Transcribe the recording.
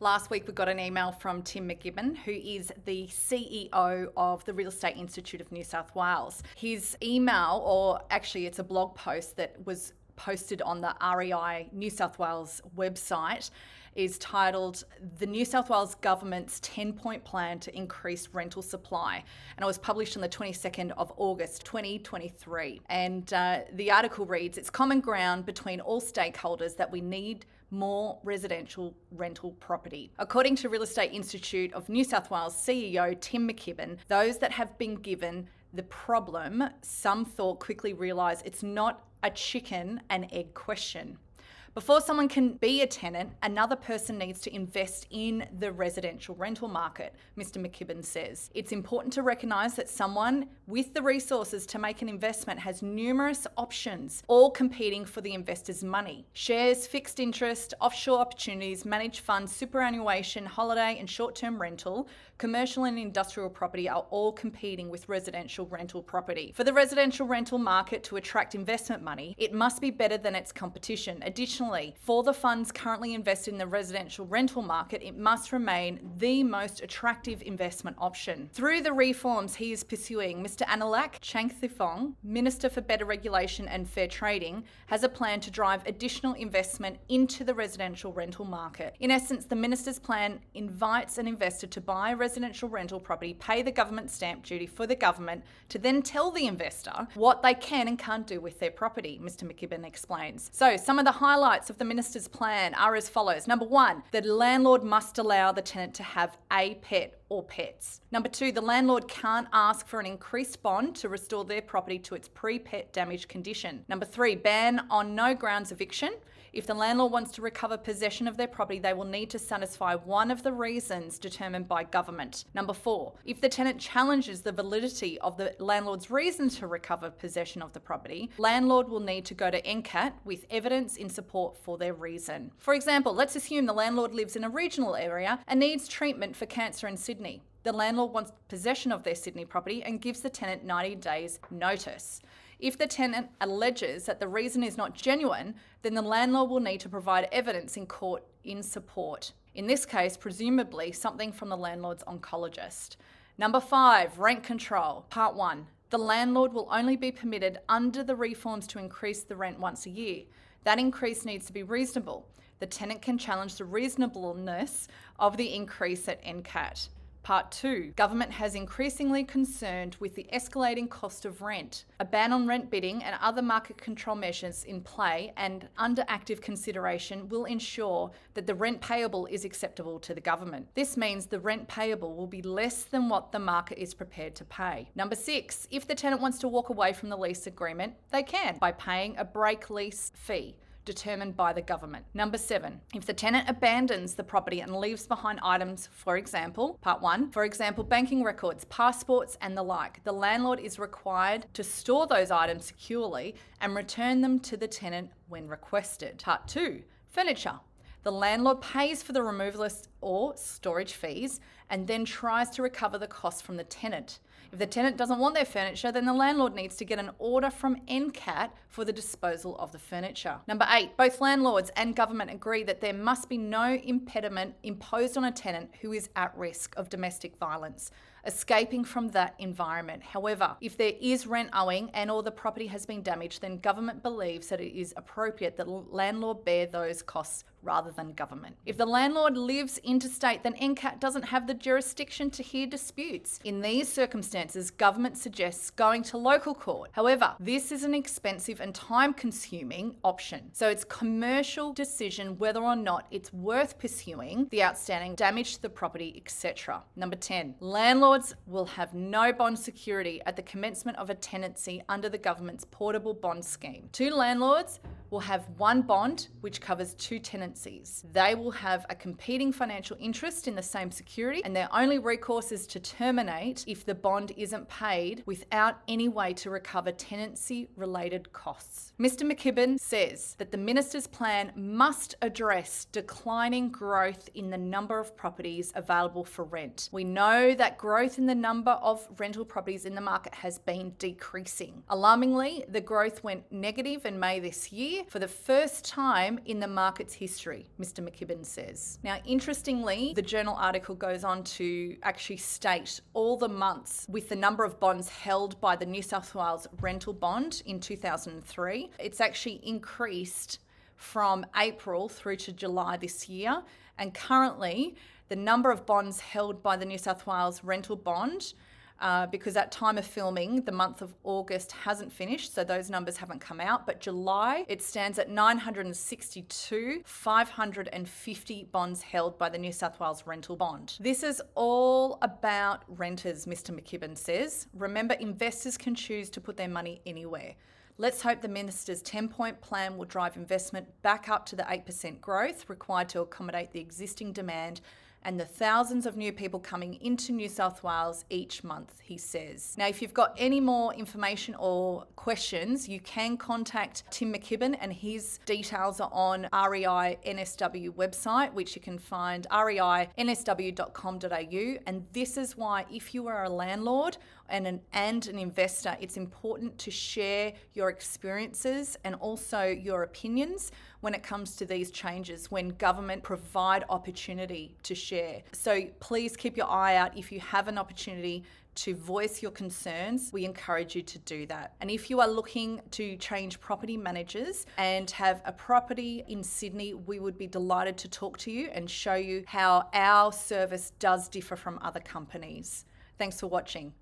Last week we got an email from Tim McKibben, who is the CEO of the Real Estate Institute of New South Wales. His email, or actually it's a blog post that was posted on the REI New South Wales website, is titled The New South Wales Government's 10-Point Plan to Increase Rental Supply. And it was published on the 22nd of August 2023. And the article reads, "It's common ground between all stakeholders that we need more residential rental property." According to Real Estate Institute of New South Wales CEO Tim McKibben, those that have been given the problem, some thought quickly realise it's not a chicken and egg question. Before someone can be a tenant, another person needs to invest in the residential rental market, Mr. McKibben says. It's important to recognise that someone with the resources to make an investment has numerous options, all competing for the investor's money. Shares, fixed interest, offshore opportunities, managed funds, superannuation, holiday and short-term rental, commercial and industrial property are all competing with residential rental property. For the residential rental market to attract investment money, it must be better than its competition. Additionally, for the funds currently invested in the residential rental market, it must remain the most attractive investment option. Through the reforms he is pursuing, Mr. Analak Changthifong, Minister for Better Regulation and Fair Trading, has a plan to drive additional investment into the residential rental market. In essence, the Minister's plan invites an investor to buy residential rental property, pay the government stamp duty for the government, to then tell the investor what they can and can't do with their property, Mr. McKibben explains. So some of the highlights of the Minister's plan are as follows. Number one, the landlord must allow the tenant to have a pet or pets. Number two, the landlord can't ask for an increased bond to restore their property to its pre-pet damage condition. Number three, ban on no grounds eviction. If the landlord wants to recover possession of their property, they will need to satisfy one of the reasons determined by government. Number four, if the tenant challenges the validity of the landlord's reason to recover possession of the property, landlord will need to go to NCAT with evidence in support for their reason. For example, let's assume the landlord lives in a regional area and needs treatment for cancer in Sydney. The landlord wants possession of their Sydney property and gives the tenant 90 days notice. If the tenant alleges that the reason is not genuine, then the landlord will need to provide evidence in court in support. In this case, presumably something from the landlord's oncologist. Number five, rent control. Part one, the landlord will only be permitted under the reforms to increase the rent once a year. That increase needs to be reasonable. The tenant can challenge the reasonableness of the increase at NCAT. Part two, government has increasingly concerned with the escalating cost of rent. A ban on rent bidding and other market control measures in play and under active consideration will ensure that the rent payable is acceptable to the government. This means the rent payable will be less than what the market is prepared to pay. Number six, if the tenant wants to walk away from the lease agreement, they can by paying a break lease fee determined by the government. Number seven, if the tenant abandons the property and leaves behind items, for example, part one, for example, banking records, passports and the like, the landlord is required to store those items securely and return them to the tenant when requested. Part two, furniture. The landlord pays for the removal or storage fees and then tries to recover the cost from the tenant. If the tenant doesn't want their furniture, then the landlord needs to get an order from NCAT for the disposal of the furniture. Number eight, both landlords and government agree that there must be no impediment imposed on a tenant who is at risk of domestic violence, escaping from that environment. However, if there is rent owing and or the property has been damaged, then government believes that it is appropriate that the landlord bear those costs rather than government. If the landlord lives interstate, then NCAT doesn't have the jurisdiction to hear disputes. In these circumstances, government suggests going to local court. However, this is an expensive and time-consuming option. So it's commercial decision whether or not it's worth pursuing the outstanding damage to the property, etc. Number 10, landlords will have no bond security at the commencement of a tenancy under the government's portable bond scheme. Two landlords will have one bond which covers two tenancies. They will have a competing financial interest in the same security, and their only recourse is to terminate if the bond isn't paid without any way to recover tenancy-related costs. Mr. McKibben says that the Minister's plan must address declining growth in the number of properties available for rent. We know that growth in the number of rental properties in the market has been decreasing. Alarmingly, the growth went negative in May this year for the first time in the market's history. history, Mr. McKibben says. Now, interestingly, the journal article goes on to actually state all the months with the number of bonds held by the New South Wales rental bond in 2003. It's actually increased from April through to July this year, and currently the number of bonds held by the New South Wales rental bond, because at time of filming, the month of August hasn't finished, so those numbers haven't come out, but July, it stands at 962, 550 bonds held by the New South Wales rental bond. This is all about renters, Mr. McKibben says. Remember, investors can choose to put their money anywhere. Let's hope the Minister's 10-point plan will drive investment back up to the 8% growth required to accommodate the existing demand and the thousands of new people coming into New South Wales each month, he says. Now, if you've got any more information or questions, you can contact Tim McKibben, and his details are on REINSW website, which you can find reinsw.com.au. And this is why, if you are a landlord and an investor, it's important to share your experiences and also your opinions when it comes to these changes, when government provide opportunity to share. So please keep your eye out. If you have an opportunity to voice your concerns, we encourage you to do that. And if you are looking to change property managers and have a property in Sydney, we would be delighted to talk to you and show you how our service does differ from other companies. Thanks for watching.